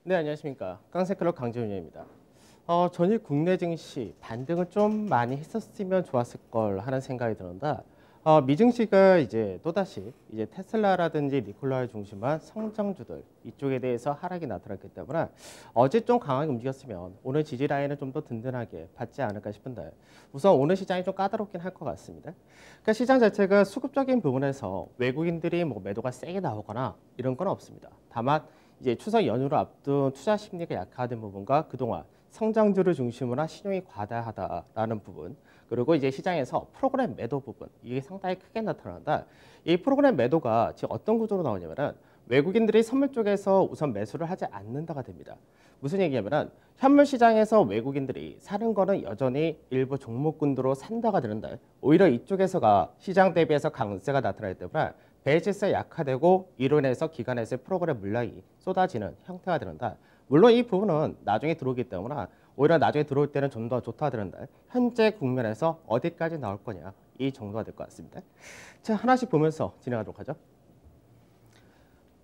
네, 안녕하십니까. 깡세클럽 강재훈입니다. 전일 국내 증시 반등을 좀 많이 했었으면 좋았을 걸 하는 생각이 드는데, 미증시가 이제 또다시 이제 테슬라라든지 니콜라를 중심한 성장주들 이쪽에 대해서 하락이 나타났기 때문에 어제 좀 강하게 움직였으면 오늘 지지 라인을 좀 더 든든하게 받지 않을까 싶은데, 우선 오늘 시장이 좀 까다롭긴 할 것 같습니다. 그러니까 시장 자체가 수급적인 부분에서 외국인들이 뭐 매도가 세게 나오거나 이런 건 없습니다. 다만 이제 추석 연휴를 앞둔 투자 심리가 약화된 부분과 그동안 성장주를 중심으로 한 신용이 과다하다라는 부분, 그리고 이제 시장에서 프로그램 매도 부분, 이게 상당히 크게 나타난다. 이 프로그램 매도가 지금 어떤 구조로 나오냐면은 외국인들이 선물 쪽에서 우선 매수를 하지 않는다가 됩니다. 무슨 얘기냐면은 현물 시장에서 외국인들이 사는 거는 여전히 일부 종목군으로 산다가 되는데, 오히려 이쪽에서가 시장 대비해서 강세가 나타나기 때문에 베이시스가 약화되고 이로 인해서 기관에서의 프로그램 물량이 쏟아지는 형태가 되는데, 물론 이 부분은 나중에 들어오기 때문에 오히려 나중에 들어올 때는 좀 더 좋다 되는데, 현재 국면에서 어디까지 나올 거냐, 이 정도가 될 것 같습니다. 자, 하나씩 보면서 진행하도록 하죠.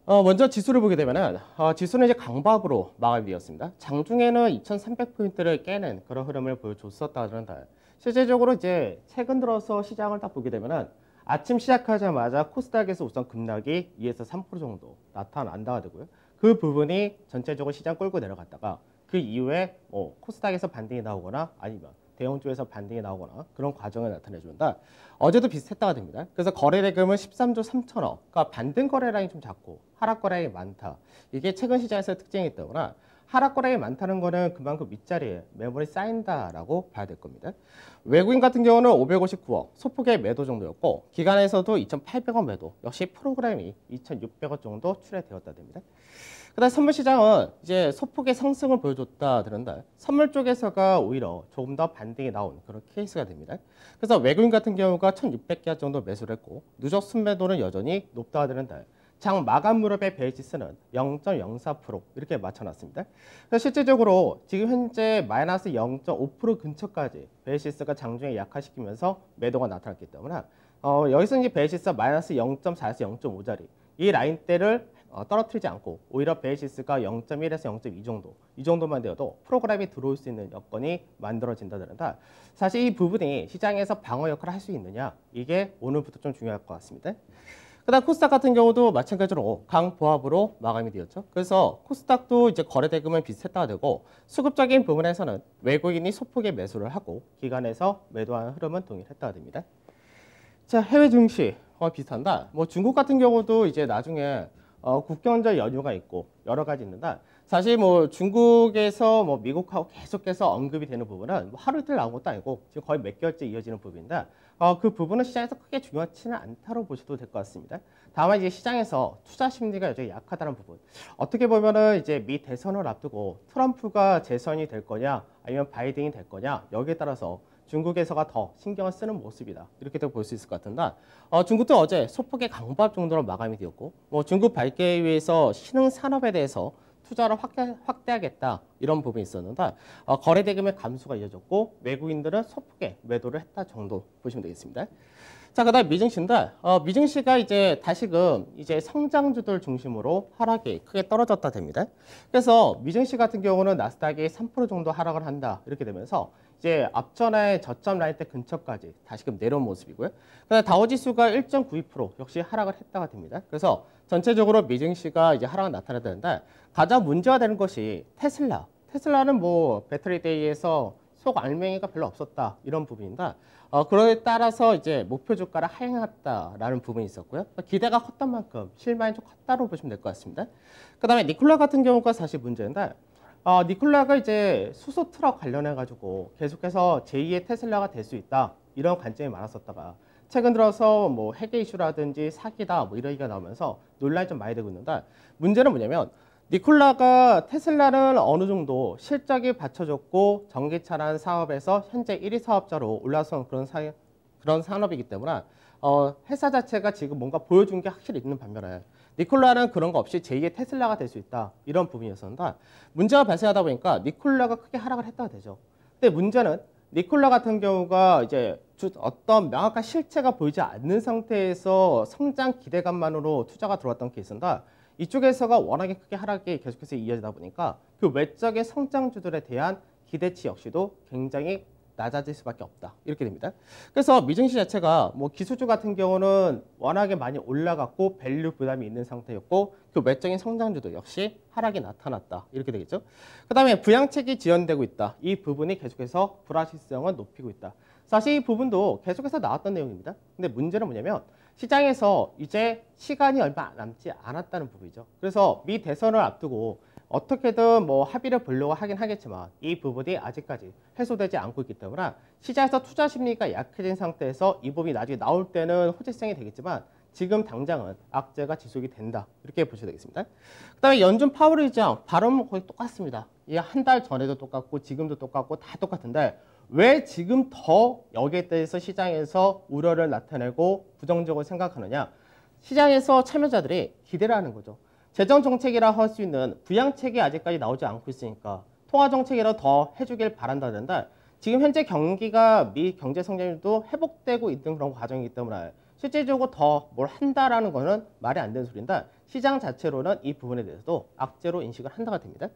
먼저 지수를 보게 되면은 지수는 이제 강밥으로 마감이 되었습니다. 장중에는 2,300포인트를 깨는 그런 흐름을 보여줬었다 그런데, 실제적으로 이제 최근 들어서 시장을 딱 보게 되면은 아침 시작하자마자 코스닥에서 우선 급락이 2에서 3% 정도 나타난다가 되고요. 그 부분이 전체적으로 시장 끌고 내려갔다가 그 이후에 코스닥에서 반등이 나오거나 아니면 대형 쪽에서 반등이 나오거나 그런 과정을 나타내준다. 어제도 비슷했다가 됩니다. 그래서 거래 대금은 13조 3천억. 그러니까 반등 거래량이 좀 작고 하락 거래량이 많다. 이게 최근 시장에서의 특징이기 때문에 하락 거래량이 많다는 거는 그만큼 윗자리에 매물이 쌓인다라고 봐야 될 겁니다. 외국인 같은 경우는 559억, 소폭의 매도 정도였고, 기관에서도 2,800억 매도, 역시 프로그램이 2,600억 정도 출회되었다 됩니다. 그다음 선물 시장은 이제 소폭의 상승을 보여줬다 그런데, 선물 쪽에서가 오히려 조금 더 반등이 나온 그런 케이스가 됩니다. 그래서 외국인 같은 경우가 1,600개 정도 매수를 했고, 누적 순매도는 여전히 높다 그런데, 장 마감 무렵의 베이시스는 0.04% 이렇게 맞춰놨습니다. 그래서 실질적으로 지금 현재 마이너스 0.5% 근처까지 베이시스가 장중에 약화시키면서 매도가 나타났기 때문에 여기서 이제 베이시스가 마이너스 0.4에서 0.5짜리 이 라인대를 떨어뜨리지 않고 오히려 베이시스가 0.1에서 0.2 정도, 이 정도만 되어도 프로그램이 들어올 수 있는 여건이 만들어진다든가, 사실 이 부분이 시장에서 방어 역할을 할 수 있느냐, 이게 오늘부터 좀 중요할 것 같습니다. 그다음 코스닥 같은 경우도 마찬가지로 강보합으로 마감이 되었죠. 그래서 코스닥도 이제 거래 대금은 비슷했다가 되고, 수급적인 부분에서는 외국인이 소폭의 매수를 하고 기관에서 매도하는 흐름은 동일했다가 됩니다. 자, 해외 증시 비슷한다. 뭐 중국 같은 경우도 이제 나중에 국경절 연휴가 있고 여러 가지 있는데, 사실 뭐 중국에서 뭐 미국하고 계속해서 언급이 되는 부분은 뭐 하루 이틀 나온 것도 아니고 지금 거의 몇 개월째 이어지는 부분인데, 그 부분은 시장에서 크게 중요하지는 않다고 보셔도 될 것 같습니다. 다만 이제 시장에서 투자 심리가 여전히 약하다는 부분, 어떻게 보면은 이제 미 대선을 앞두고 트럼프가 재선이 될 거냐 아니면 바이든이 될 거냐, 여기에 따라서 중국에서가 더 신경을 쓰는 모습이다, 이렇게도 볼 수 있을 것 같은데, 중국도 어제 소폭의 강밥 정도로 마감이 되었고, 뭐 중국 발개에 위해서 신흥 산업에 대해서 투자를 확대하겠다, 이런 부분이 있었는데, 거래 대금의 감소가 이어졌고 외국인들은 소폭의 매도를 했다 정도 보시면 되겠습니다. 자, 그다음 미증시인데, 미증시가 이제 다시금 이제 성장주들 중심으로 하락이 크게 떨어졌다 됩니다. 그래서 미증시 같은 경우는 나스닥이 3% 정도 하락을 한다, 이렇게 되면서 이제 앞전에 저점 라인대 근처까지 다시금 내려온 모습이고요. 그다음 다우지수가 1.92% 역시 하락을 했다가 됩니다. 그래서 전체적으로 미증시가 이제 하락이 나타나는데, 가장 문제가 되는 것이 테슬라. 테슬라는 뭐 배터리 데이에서 속 알맹이가 별로 없었다, 이런 부분인데, 그에 따라서 이제 목표 주가를 하향했다라는 부분이 있었고요. 기대가 컸던 만큼 실망이 좀 컸다고 보시면 될 것 같습니다. 그다음에 니콜라 같은 경우가 사실 문제인데, 니콜라가 이제 수소 트럭 관련해 가지고 계속해서 제2의 테슬라가 될 수 있다, 이런 관점이 많았었다가 최근 들어서 뭐 해계 이슈라든지 사기다 뭐 이런 얘기가 나오면서 논란이 좀 많이 되고 있는데, 문제는 뭐냐면 니콜라가 테슬라를 어느 정도 실적이 받쳐줬고 전기차라는 사업에서 현재 1위 사업자로 올라선 그런 산업이기 때문에 회사 자체가 지금 뭔가 보여준 게 확실히 있는 반면에 니콜라는 그런 거 없이 제2의 테슬라가 될 수 있다, 이런 부분이었었는데, 문제가 발생하다 보니까 니콜라가 크게 하락을 했다가 되죠. 근데 문제는 니콜라 같은 경우가 이제 어떤 명확한 실체가 보이지 않는 상태에서 성장 기대감만으로 투자가 들어왔던 케이스인데, 이쪽에서가 워낙에 크게 하락이 계속해서 이어지다 보니까 그 외적인 성장주들에 대한 기대치 역시도 굉장히 낮아질 수밖에 없다. 이렇게 됩니다. 그래서 미증시 자체가 뭐 기술주 같은 경우는 워낙에 많이 올라갔고 밸류 부담이 있는 상태였고 그 외적인 성장주도 역시 하락이 나타났다. 이렇게 되겠죠. 그 다음에 부양책이 지연되고 있다. 이 부분이 계속해서 불확실성을 높이고 있다. 사실 이 부분도 계속해서 나왔던 내용입니다. 근데 문제는 뭐냐면 시장에서 이제 시간이 얼마 남지 않았다는 부분이죠. 그래서 미 대선을 앞두고 어떻게든 뭐 합의를 보려고 하긴 하겠지만 이 부분이 아직까지 해소되지 않고 있기 때문에 시장에서 투자 심리가 약해진 상태에서 이 부분이 나중에 나올 때는 호재성이 되겠지만 지금 당장은 악재가 지속이 된다. 이렇게 보셔야 되겠습니다. 그 다음에 연준 파월 의장 발언은 거의 똑같습니다. 이게 한 달 전에도 똑같고 지금도 똑같고 다 똑같은데 왜 지금 더 여기에 대해서 시장에서 우려를 나타내고 부정적으로 생각하느냐. 시장에서 참여자들이 기대를 하는 거죠. 재정정책이라 할 수 있는 부양책이 아직까지 나오지 않고 있으니까 통화정책이라 더 해주길 바란다는데 지금 현재 경기가 미 경제 성장률도 회복되고 있는 그런 과정이기 때문에 실질적으로 더 뭘 한다라는 거는 말이 안 되는 소리인데 시장 자체로는 이 부분에 대해서도 악재로 인식을 한다가 됩니다.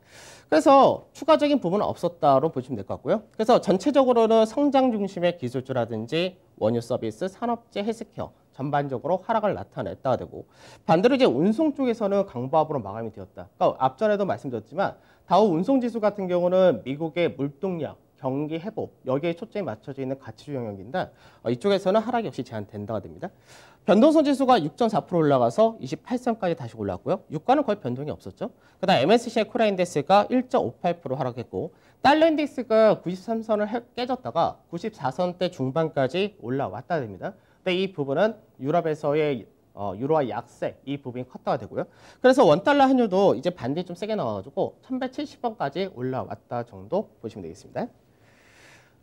그래서 추가적인 부분은 없었다로 보시면 될 것 같고요. 그래서 전체적으로는 성장 중심의 기술주라든지 원유 서비스, 산업재, 헬스케어 전반적으로 하락을 나타냈다가 되고 반대로 이제 운송 쪽에서는 강보합으로 마감이 되었다. 그러니까 앞전에도 말씀드렸지만 다우 운송지수 같은 경우는 미국의 물동량, 경기 회복 여기에 초점이 맞춰져 있는 가치주 영역인데 이쪽에서는 하락이 역시 제한된다가 됩니다. 변동성 지수가 6.4% 올라가서 28선까지 다시 올랐고요. 유가는 거의 변동이 없었죠. 그다음 MSCI 코리아 인덱스가 1.58% 하락했고 달러 인덱스가 93선을 깨졌다가 94선대 중반까지 올라왔다 됩니다. 근데 이 부분은 유럽에서의 유로화 약세 이 부분이 컸다가 되고요. 그래서 원달러 환율도 이제 반등이 좀 세게 나와가지고 1170원까지 올라왔다 정도 보시면 되겠습니다.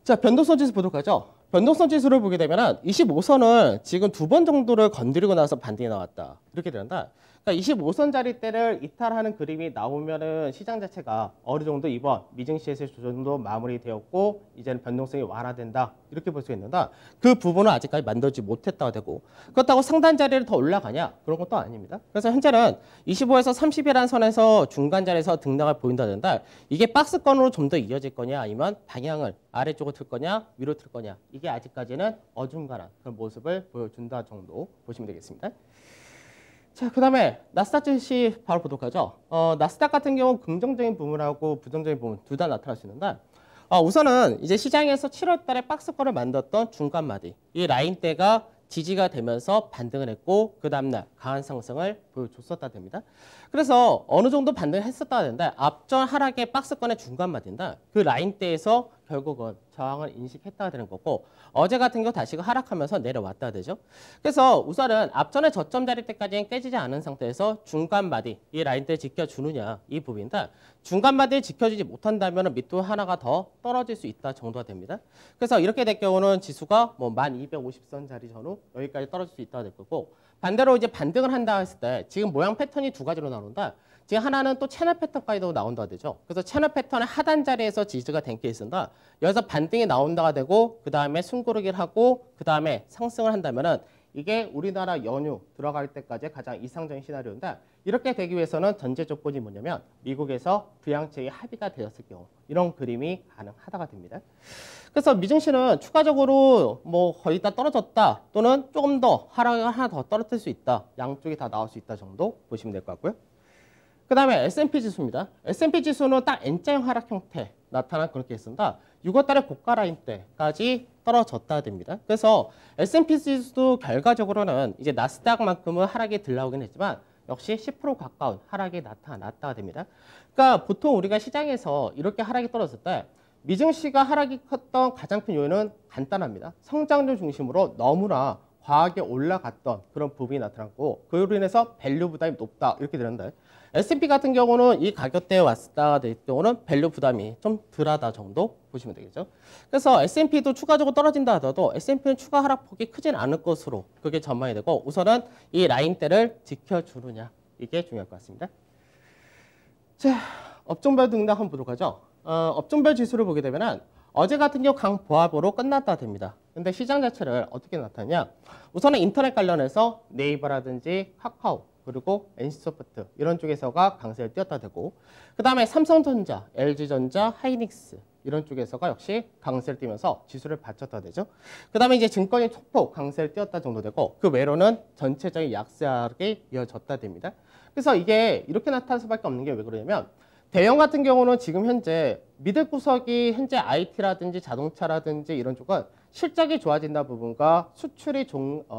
자, 변동성 지수 보도록 하죠. 변동성 지수를 보게 되면 25선을 지금 2번 정도를 건드리고 나서 반등이 나왔다. 이렇게 된다. 그러니까 25선 자리대를 이탈하는 그림이 나오면은 시장 자체가 어느 정도 이번 미증시에서의 조정도 마무리되었고 이제는 변동성이 완화된다. 이렇게 볼 수 있는데 그 부분은 아직까지 만들지 못했다가 되고 그렇다고 상단 자리를 더 올라가냐? 그런 것도 아닙니다. 그래서 현재는 25에서 30이라는 선에서 중간 자리에서 등락을 보인다는데 이게 박스권으로 좀 더 이어질 거냐 아니면 방향을 아래쪽으로 틀 거냐 위로 틀 거냐 이게 아직까지는 어중간한 그런 모습을 보여준다 정도 보시면 되겠습니다. 자, 그 다음에 나스닥 증시 바로 보도록 하죠. 나스닥 같은 경우 긍정적인 부분하고 부정적인 부분 둘 다 나타날 수 있는데 우선은 이제 시장에서 7월 달에 박스권을 만들었던 중간 마디 이 라인대가 지지가 되면서 반등을 했고 그 다음날 강한 상승을 보여줬었다 됩니다. 그래서 어느 정도 반등을 했었다 하는데 앞전 하락의 박스권의 중간 마디인데 그 라인대에서 결국은 저항을 인식했다가 되는 거고 어제 같은 경우 다시 하락하면서 내려왔다 되죠. 그래서 우선은 앞전에 저점 자리 때까지는 깨지지 않은 상태에서 중간 마디 이 라인대 지켜주느냐 이 부분인데 중간 마디를 지켜주지 못한다면 밑도 하나가 더 떨어질 수 있다 정도가 됩니다. 그래서 이렇게 될 경우는 지수가 뭐 1250선 자리 전후 여기까지 떨어질 수 있다 될 거고 반대로 이제 반등을 한다 했을 때 지금 모양 패턴이 두 가지로 나온다. 지금 하나는 또 채널 패턴까지도 나온다 되죠. 그래서 채널 패턴의 하단 자리에서 지지가 된 게 있습니다. 여기서 반등이 나온다가 되고 그 다음에 숨고르기를 하고 그 다음에 상승을 한다면은 이게 우리나라 연휴 들어갈 때까지 가장 이상적인 시나리오인데 이렇게 되기 위해서는 전제 조건이 뭐냐면 미국에서 부양책이 합의가 되었을 경우 이런 그림이 가능하다가 됩니다. 그래서 미증시는 추가적으로 뭐 거의 다 떨어졌다 또는 조금 더 하락을 하나 더 떨어뜨릴 수 있다. 양쪽이 다 나올 수 있다 정도 보시면 될 것 같고요. 그 다음에 S&P 지수입니다. S&P 지수는 딱 N자형 하락 형태 나타난 그런 케이스입니다. 6월 달에 고가 라인 때까지 떨어졌다 됩니다. 그래서 S&P 지수도 결과적으로는 이제 나스닥만큼은 하락이 들나오긴 했지만 역시 10% 가까운 하락이 나타났다 됩니다. 그러니까 보통 우리가 시장에서 이렇게 하락이 떨어졌을 때 미증시가 하락이 컸던 가장 큰 요인은 간단합니다. 성장률 중심으로 너무나 과하게 올라갔던 그런 부분이 나타났고 그로 인해서 밸류 부담이 높다 이렇게 되는데 S&P 같은 경우는 이 가격대에 왔다 될 경우는 밸류 부담이 좀 덜하다 정도 보시면 되겠죠. 그래서 S&P도 추가적으로 떨어진다 하더라도 S&P는 추가 하락폭이 크진 않을 것으로 그게 전망이 되고 우선은 이 라인대를 지켜주느냐 이게 중요할 것 같습니다. 자, 업종별 등락 한번 보도록 하죠. 업종별 지수를 보게 되면은 어제 같은 경우 강보합으로 끝났다 됩니다. 근데 시장 자체를 어떻게 나타내냐? 우선은 인터넷 관련해서 네이버라든지 카카오 그리고 NC소프트 이런 쪽에서가 강세를 띄었다 되고 그 다음에 삼성전자, LG전자, 하이닉스 이런 쪽에서가 역시 강세를 띄면서 지수를 받쳤다 되죠. 그 다음에 이제 증권이 소폭 강세를 띄었다 정도 되고 그 외로는 전체적인 약세하락이 이어졌다 됩니다. 그래서 이게 이렇게 나타날 수밖에 없는 게 왜 그러냐면 대형 같은 경우는 지금 현재 미들 구석이 현재 IT라든지 자동차라든지 이런 쪽은 실적이 좋아진다 부분과 수출이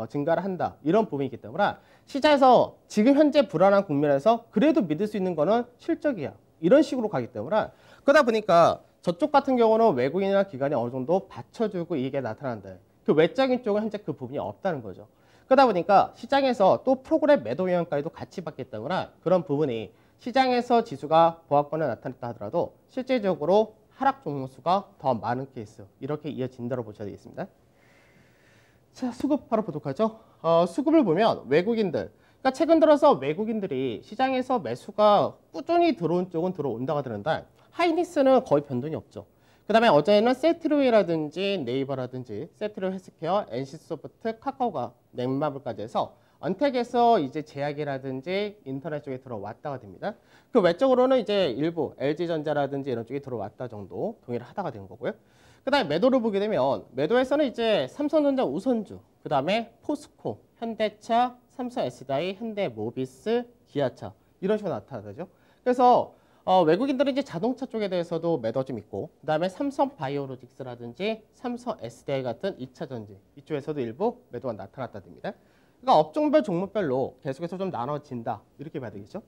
증가를 한다 이런 부분이기 때문에 시장에서 지금 현재 불안한 국면에서 그래도 믿을 수 있는 거는 실적이야 이런 식으로 가기 때문에 그러다 보니까 저쪽 같은 경우는 외국인이나 기관이 어느 정도 받쳐주고 이게 나타난다. 그 외적인 쪽은 현재 그 부분이 없다는 거죠. 그러다 보니까 시장에서 또 프로그램 매도 영향까지도 같이 받기 때문에 그런 부분이 시장에서 지수가 보합권에 나타났다 하더라도 실질적으로 하락 종목수가 더 많은 케이스 이렇게 이어진다고 보셔야 되겠습니다. 자, 수급 바로 보도록 하죠. 수급을 보면 외국인들 그러니까 최근 들어서 외국인들이 시장에서 매수가 꾸준히 들어온 쪽은 들어온다가 되는데 하이닉스는 거의 변동이 없죠. 그 다음에 어제는 세트로이라든지 네이버라든지 세트로 헬스케어, NC소프트, 카카오가 넷마블까지 해서 언택에서 이제 제약이라든지 인터넷 쪽에 들어왔다가 됩니다. 그 외적으로는 이제 일부 LG전자라든지 이런 쪽에 들어왔다 정도 동의를 하다가 된 거고요. 그 다음에 매도를 보게 되면 매도에서는 이제 삼성전자 우선주, 그 다음에 포스코, 현대차, 삼성 SDI, 현대모비스, 기아차 이런 식으로 나타나죠. 그래서 외국인들은 이제 자동차 쪽에 대해서도 매도가 좀 있고 그 다음에 삼성 바이오로직스라든지 삼성 SDI 같은 2차 전지 이쪽에서도 일부 매도가 나타났다 됩니다. 그러니까 업종별 종목별로 계속해서 좀 나눠진다 이렇게 봐야 되겠죠.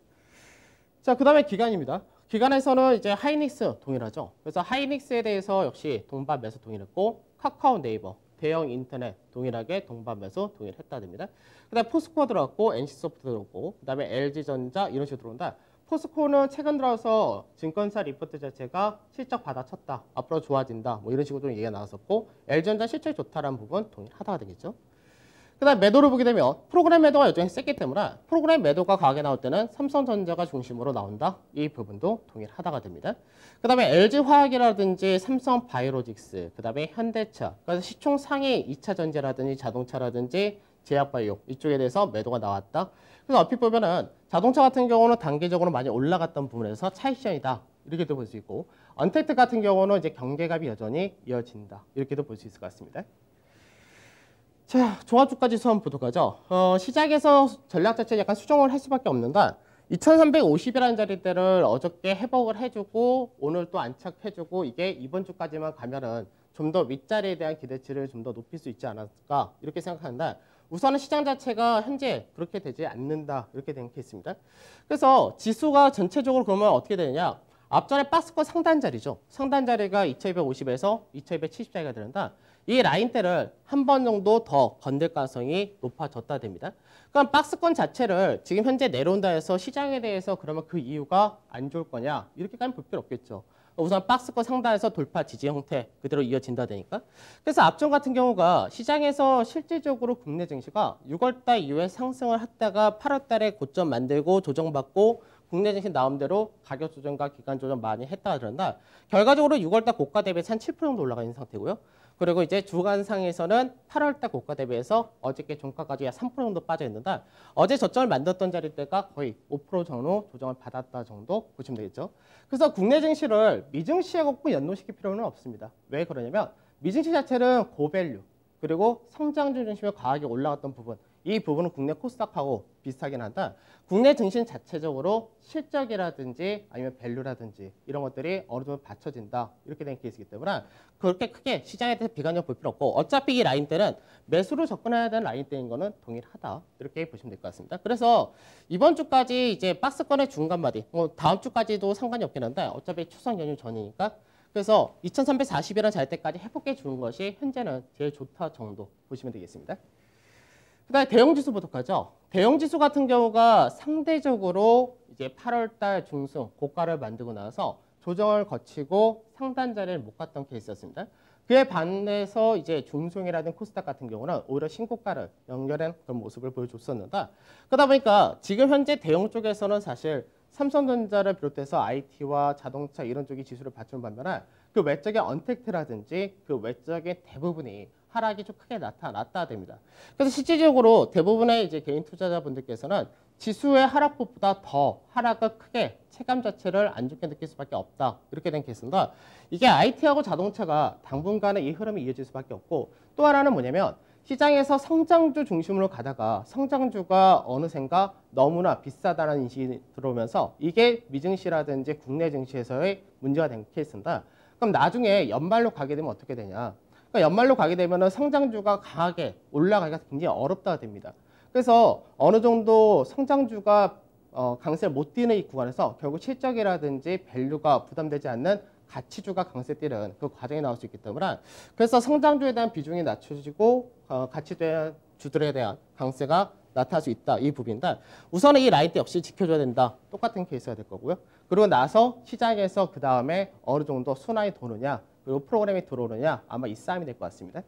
자, 그 다음에 기관입니다. 기관에서는 이제 하이닉스 동일하죠. 그래서 하이닉스에 대해서 역시 동반 매수 동일했고 카카오, 네이버, 대형 인터넷 동일하게 동반 매수 동일했다 됩니다. 그 다음에 포스코 들어갔고 NC소프트 들어갔고 그 다음에 LG전자 이런 식으로 들어온다. 포스코는 최근 들어서 증권사 리포트 자체가 실적 받아쳤다. 앞으로 좋아진다. 뭐 이런 식으로 좀 얘기가 나왔었고 LG전자 실적이 좋다라는 부분 동일하다가 되겠죠. 그 다음 매도를 보게 되면 프로그램 매도가 여전히 셌기 때문에 프로그램 매도가 강하게 나올 때는 삼성전자가 중심으로 나온다. 이 부분도 동일하다가 됩니다. 그 다음에 LG화학이라든지 삼성바이오로직스, 그 다음에 현대차, 그래서 시총 상위 2차 전지라든지 자동차라든지 제약바이오 이쪽에 대해서 매도가 나왔다. 그래서 얼핏 보면은 자동차 같은 경우는 단기적으로 많이 올라갔던 부분에서 차익 시장이다. 이렇게도 볼 수 있고 언택트 같은 경우는 이제 경계갑이 여전히 이어진다. 이렇게도 볼 수 있을 것 같습니다. 자, 종합주가지수 한번 보도록 하죠. 시작에서 전략 자체 약간 수정을 할 수밖에 없는데 2350이라는 자리대를 어저께 회복을 해주고 오늘 또 안착해주고 이게 이번 주까지만 가면은 좀 더 윗자리에 대한 기대치를 좀 더 높일 수 있지 않을까 이렇게 생각하는데 우선은 시장 자체가 현재 그렇게 되지 않는다 이렇게 된 케이스입니다. 그래서 지수가 전체적으로 그러면 어떻게 되느냐 앞전에 박스권 상단 자리죠. 상단 자리가 2250에서 2270자리가 되는데 이 라인대를 한 번 정도 더 건들 가능성이 높아졌다 됩니다. 그럼 박스권 자체를 지금 현재 내려온다 해서 시장에 대해서 그러면 그 이유가 안 좋을 거냐 이렇게까지 볼 필요 없겠죠. 우선 박스권 상단에서 돌파 지지 형태 그대로 이어진다 되니까. 그래서 앞전 같은 경우가 시장에서 실질적으로 국내 증시가 6월달 이후에 상승을 했다가 8월달에 고점 만들고 조정받고 국내 증시 나름대로 가격 조정과 기간 조정 많이 했다가 그런다. 결과적으로 6월달 고가 대비해서 한 7% 정도 올라가 있는 상태고요. 그리고 이제 주간상에서는 8월달 고가 대비해서 어저께 종가까지 3% 정도 빠져 있는데 어제 저점을 만들었던 자리대가 거의 5% 정도 조정을 받았다 정도 보시면 되겠죠. 그래서 국내 증시를 미증시하고 꼭 연동시킬 필요는 없습니다. 왜 그러냐면 미증시 자체는 고밸류 그리고 성장주 중심으로 과하게 올라갔던 부분 이 부분은 국내 코스닥하고 비슷하긴 한데 국내 증시 자체적으로 실적이라든지 아니면 밸류라든지 이런 것들이 어느 정도 받쳐진다 이렇게 된 케이스이기 때문에 그렇게 크게 시장에 대해서 비관적 볼 필요 없고 어차피 이 라인대는 매수로 접근해야 되는 라인대인 거는 동일하다 이렇게 보시면 될 것 같습니다. 그래서 이번 주까지 이제 박스권의 중간마디 다음 주까지도 상관이 없긴 한데 어차피 추석 연휴 전이니까 그래서 2340이라는 자리대까지 회복해 주는 것이 현재는 제일 좋다 정도 보시면 되겠습니다. 그다음에 대형지수 보도록 하죠. 대형지수 같은 경우가 상대적으로 이제 8월달 중순 고가를 만들고 나서 조정을 거치고 상단 자리를 못 갔던 케이스였습니다. 그에 반해서 이제 중송이라든 코스닥 같은 경우는 오히려 신고가를 연결한 그런 모습을 보여줬었는데 그러다 보니까 지금 현재 대형 쪽에서는 사실 삼성전자를 비롯해서 IT와 자동차 이런 쪽이 지수를 받치는 반면에 그 외적의 언택트라든지 그 외적의 대부분이 하락이 좀 크게 나타났다 됩니다. 그래서 실질적으로 대부분의 이제 개인 투자자분들께서는 지수의 하락폭보다 더 하락을 크게 체감 자체를 안 좋게 느낄 수밖에 없다. 이렇게 된 케이스인데 이게 IT하고 자동차가 당분간은 이 흐름이 이어질 수밖에 없고 또 하나는 뭐냐면 시장에서 성장주 중심으로 가다가 성장주가 어느샌가 너무나 비싸다는 인식이 들어오면서 이게 미증시라든지 국내 증시에서의 문제가 된 케이스인데 그럼 나중에 연말로 가게 되면 어떻게 되냐. 그러니까 연말로 가게 되면 성장주가 강하게 올라가기가 굉장히 어렵다가 됩니다. 그래서 어느 정도 성장주가 강세를 못 띄는 이 구간에서 결국 실적이라든지 밸류가 부담되지 않는 가치주가 강세 띄는 그 과정이 나올 수 있기 때문에 그래서 성장주에 대한 비중이 낮춰지고 가치주들에 대한 강세가 나타날 수 있다. 이 부분인데 우선은 이 라인 때 역시 지켜줘야 된다. 똑같은 케이스가 될 거고요. 그리고 나서 시장에서 그 다음에 어느 정도 순환이 도느냐 그리고 프로그램이 들어오느냐 아마 이 싸움이 될 것 같습니다.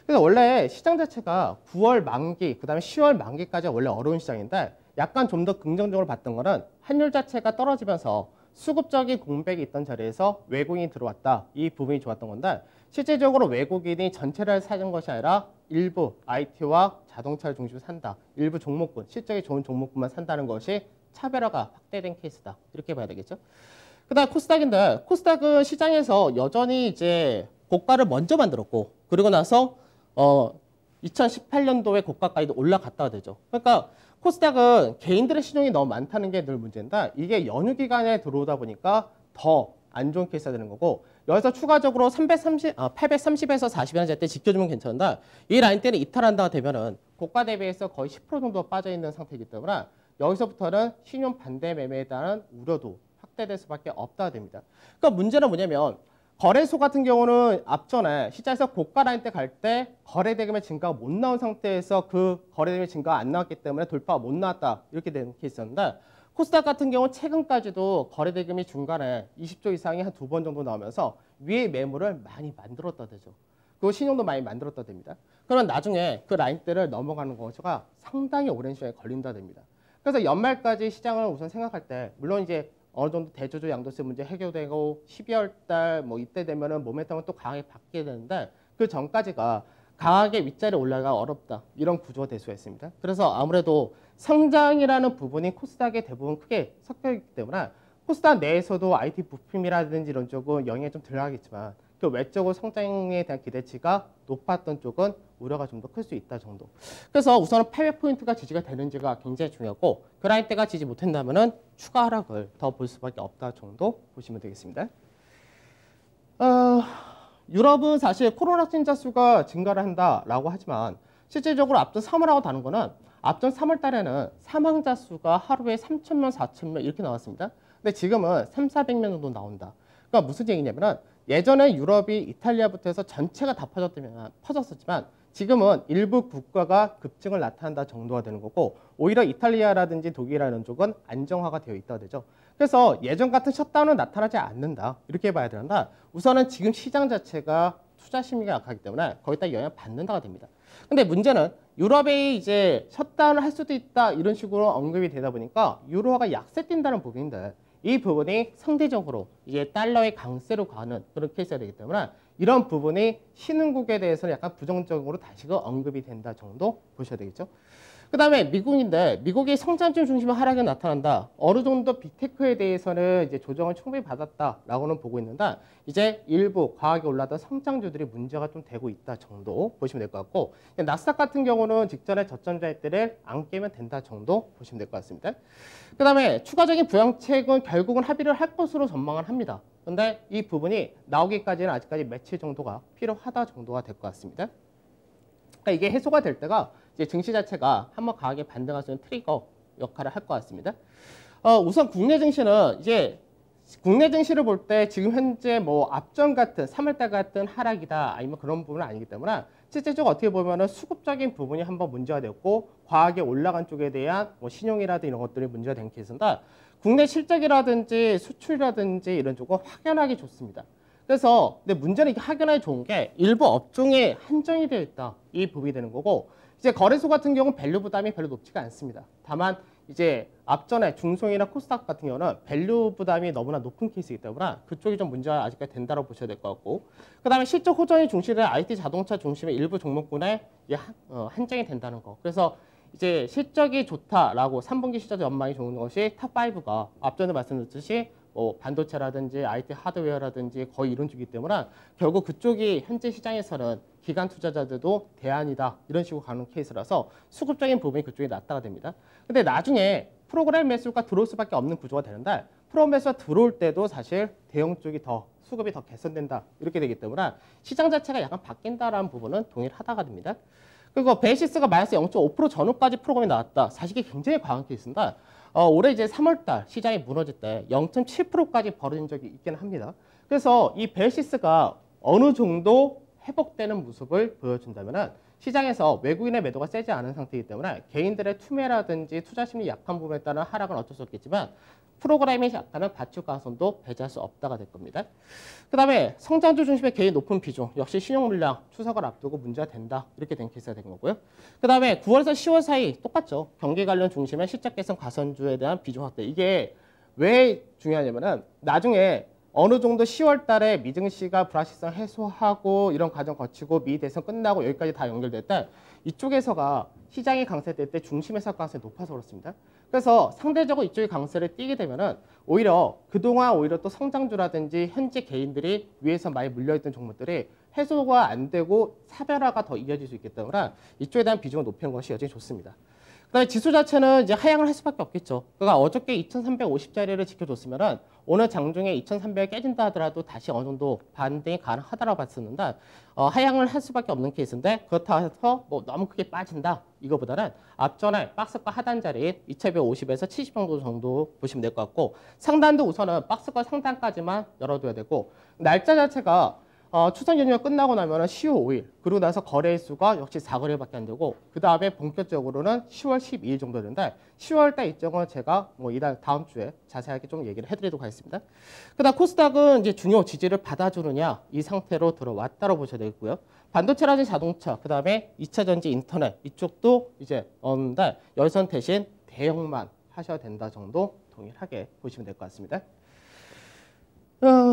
그래서 원래 시장 자체가 9월 만기, 그 다음에 10월 만기까지 원래 어려운 시장인데 약간 좀 더 긍정적으로 봤던 거는 환율 자체가 떨어지면서 수급적인 공백이 있던 자리에서 외국인이 들어왔다. 이 부분이 좋았던 건데 실제적으로 외국인이 전체를 사는 것이 아니라 일부 IT와 자동차를 중심으로 산다. 일부 종목군, 실적이 좋은 종목군만 산다는 것이 차별화가 확대된 케이스다. 이렇게 봐야 되겠죠. 그 다음 코스닥인데 코스닥은 시장에서 여전히 이제 고가를 먼저 만들었고 그리고 나서 2018년도에 고가까지도 올라갔다가 되죠. 그러니까 코스닥은 개인들의 신용이 너무 많다는 게 늘 문제인데 이게 연휴 기간에 들어오다 보니까 더 안 좋은 케이스가 되는 거고 여기서 추가적으로 830에서 40이라는 때 지켜주면 괜찮은데 이 라인 때는 이탈한다가 되면은 고가 대비해서 거의 10% 정도 빠져있는 상태이기 때문에 여기서부터는 신용 반대 매매에 대한 우려도 확대될 수밖에 없다가 됩니다. 그러니까 문제는 뭐냐면 거래소 같은 경우는 앞전에 시장에서 고가 라인 때 갈 때 거래 대금의 증가가 못 나온 상태에서 그 거래 대금의 증가가 안 나왔기 때문에 돌파가 못 나왔다 이렇게 되는 케이스였는데 코스닥 같은 경우는 최근까지도 거래 대금이 중간에 20조 이상이 한 2번 정도 나오면서 위에 매물을 많이 만들었다 되죠. 그리고 신용도 많이 만들었다 됩니다. 그러면 나중에 그 라인대를 넘어가는 것가 상당히 오랜 시간이 걸린다 됩니다. 그래서 연말까지 시장을 우선 생각할 때 물론 이제 어느 정도 대주주 양도세 문제 해결되고 12월 달 뭐 이때 되면은 모멘텀은 또 강하게 바뀌게 되는데 그 전까지가 강하게 윗자리에 올라가기가 어렵다. 이런 구조가 될 수가 있습니다. 그래서 아무래도 성장이라는 부분이 코스닥에 대부분 크게 섞여 있기 때문에 코스닥 내에서도 IT 부품이라든지 이런 쪽은 영향이 좀 들어가겠지만 그 외적으로 성장에 대한 기대치가 높았던 쪽은 우려가 좀 더 클 수 있다 정도. 그래서 우선은 800포인트가 지지가 되는지가 굉장히 중요하고 그 라인대가 지지 못한다면은 추가 하락을 더 볼 수밖에 없다 정도 보시면 되겠습니다. 유럽은 사실 코로나 확진자 수가 증가를 한다라고 하지만 실질적으로 앞전 3월하고 다른 거는 앞전 3월 달에는 사망자 수가 하루에 3,000명, 4,000명 이렇게 나왔습니다. 근데 지금은 3,400명 정도 나온다. 그러니까 무슨 얘기냐면은 예전에 유럽이 이탈리아부터 해서 전체가 다 퍼졌었지만 지금은 일부 국가가 급증을 나타난다 정도가 되는 거고 오히려 이탈리아라든지 독일이라는 쪽은 안정화가 되어 있다 되죠. 그래서 예전 같은 셧다운은 나타나지 않는다. 이렇게 봐야 되는데 우선은 지금 시장 자체가 투자 심리가 약하기 때문에 거기다 영향을 받는다가 됩니다. 근데 문제는 유럽이 이제 셧다운을 할 수도 있다 이런 식으로 언급이 되다 보니까 유로화가 약세 띈다는 부분인데 이 부분이 상대적으로 이제 달러의 강세로 가는 그런 케이스가 되기 때문에 이런 부분이 신흥국에 대해서는 약간 부정적으로 다시금 언급이 된다 정도 보셔야 되겠죠. 그 다음에 미국인데 미국이 성장주 중심의 하락이 나타난다. 어느 정도 빅테크에 대해서는 이제 조정을 충분히 받았다라고는 보고 있는데 이제 일부 과하게 올랐던 성장주들이 문제가 좀 되고 있다 정도 보시면 될 것 같고 나스닥 같은 경우는 직전에 저점자리대를 안 깨면 된다 정도 보시면 될 것 같습니다. 그 다음에 추가적인 부양책은 결국은 합의를 할 것으로 전망을 합니다. 근데 이 부분이 나오기까지는 아직까지 며칠 정도가 필요하다 정도가 될 것 같습니다. 그러니까 이게 해소가 될 때가 이제 증시 자체가 한번 강하게 반등할 수 있는 트리거 역할을 할 것 같습니다. 우선 국내 증시는 이제 국내 증시를 볼 때 지금 현재 뭐 앞전 같은 3월달 같은 하락이다 아니면 그런 부분은 아니기 때문에 실제적으로 어떻게 보면은 수급적인 부분이 한번 문제가 됐고 과하게 올라간 쪽에 대한 뭐 신용이라든지 이런 것들이 문제가 된 케이스인데 국내 실적이라든지 수출이라든지 이런 쪽은 확연하게 좋습니다. 그래서 근데 문제는 이게 확연하게 좋은 게 일부 업종에 한정이 되어 있다. 이 부분이 되는 거고 이제 거래소 같은 경우는 밸류 부담이 별로 높지가 않습니다. 다만 이제 앞전에 중송이나 코스닥 같은 경우는 밸류 부담이 너무나 높은 케이스이기 때문에 그쪽이 좀 문제가 아직까지 된다고 보셔야 될 것 같고 그 다음에 실적 호전이 중심의 IT 자동차 중심의 일부 종목군에 한정이 된다는 거. 그래서 이제 실적이 좋다라고 3분기 실적 전망이 좋은 것이 탑5가 앞전에 말씀드렸듯이 뭐 반도체라든지 IT 하드웨어라든지 거의 이런 쪽이기 때문에 결국 그쪽이 현재 시장에서는 기관 투자자들도 대안이다 이런 식으로 가는 케이스라서 수급적인 부분이 그쪽에 낫다가 됩니다. 근데 나중에 프로그램 매수가 들어올 수밖에 없는 구조가 되는데 프로그램 매수가 들어올 때도 사실 대형 쪽이 더 수급이 더 개선된다 이렇게 되기 때문에 시장 자체가 약간 바뀐다라는 부분은 동일하다가 됩니다. 그리고 베이시스가 마이너스 0.5% 전후까지 프로그램이 나왔다. 사실 이게 굉장히 과한 케이스인데 올해 이제 3월달 시장이 무너질 때 0.7%까지 벌어진 적이 있긴 합니다. 그래서 이 베이시스가 어느 정도 회복되는 모습을 보여준다면은 시장에서 외국인의 매도가 세지 않은 상태이기 때문에 개인들의 투매라든지 투자 심리 약한 부분에 따른 하락은 어쩔 수 없겠지만 프로그램이 약간은 받칠 가능성도 배제할 수 없다가 될 겁니다. 그 다음에 성장주 중심의 개인 높은 비중, 역시 신용 물량 추석을 앞두고 문제가 된다. 이렇게 된 케이스가 된 거고요. 그 다음에 9월에서 10월 사이 똑같죠. 경기 관련 중심의 실적 개선 가선주에 대한 비중 확대. 이게 왜 중요하냐면은 나중에 어느 정도 10월 달에 미증시가 불확실성 해소하고 이런 과정 거치고 미 대선 끝나고 여기까지 다 연결될 때 이쪽에서가 시장이 강세될 때 중심 해석 가능성이 높아서 그렇습니다. 그래서 상대적으로 이쪽이 강세를 띠게 되면은 오히려 그동안 오히려 또 성장주라든지 현재 개인들이 위에서 많이 물려있던 종목들이 해소가 안 되고 사별화가 더 이어질 수 있기 때문에 이쪽에 대한 비중을 높이는 것이 여전히 좋습니다. 그다음에 지수 자체는 이제 하향을 할 수밖에 없겠죠. 그러니까 어저께 2350자리를 지켜줬으면은 오늘 장중에 2300이 깨진다 하더라도 다시 어느 정도 반등이 가능하다라고 봤었는데 하향을 할 수밖에 없는 케이스인데 그렇다고 해서 뭐 너무 크게 빠진다 이거보다는 앞전에 박스권 하단 자리인 2250에서 70 정도 보시면 될 것 같고 상단도 우선은 박스권 상단까지만 열어둬야 되고 날짜 자체가 추석 연휴가 끝나고 나면 10월 5일 그러고 나서 거래 수가 역시 4거래밖에 안 되고 그 다음에 본격적으로는 10월 12일 정도 되는데 10월 달 일정은 제가 뭐 이달 다음 주에 자세하게 좀 얘기를 해드리도록 하겠습니다. 그다음 코스닥은 이제 중요 지지를 받아주느냐 이 상태로 들어왔다고 보셔야 되겠고요. 반도체라든지 자동차 그 다음에 2차 전지 인터넷 이쪽도 이제 없는데 열선 대신 대형만 하셔야 된다 정도 동일하게 보시면 될 것 같습니다.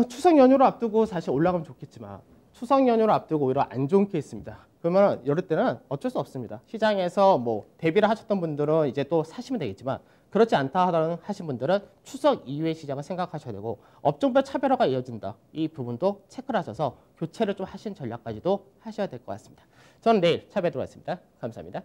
추석 연휴를 앞두고 사실 올라가면 좋겠지만 추석 연휴를 앞두고 오히려 안 좋은 케이스입니다. 그러면 이럴 때는 어쩔 수 없습니다. 시장에서 뭐 대비를 하셨던 분들은 이제 또 사시면 되겠지만 그렇지 않다 하신 분들은 추석 이후의 시장을 생각하셔야 되고 업종별 차별화가 이어진다. 이 부분도 체크를 하셔서 교체를 좀 하신 전략까지도 하셔야 될 것 같습니다. 저는 내일 차별하도록 하겠습니다. 감사합니다.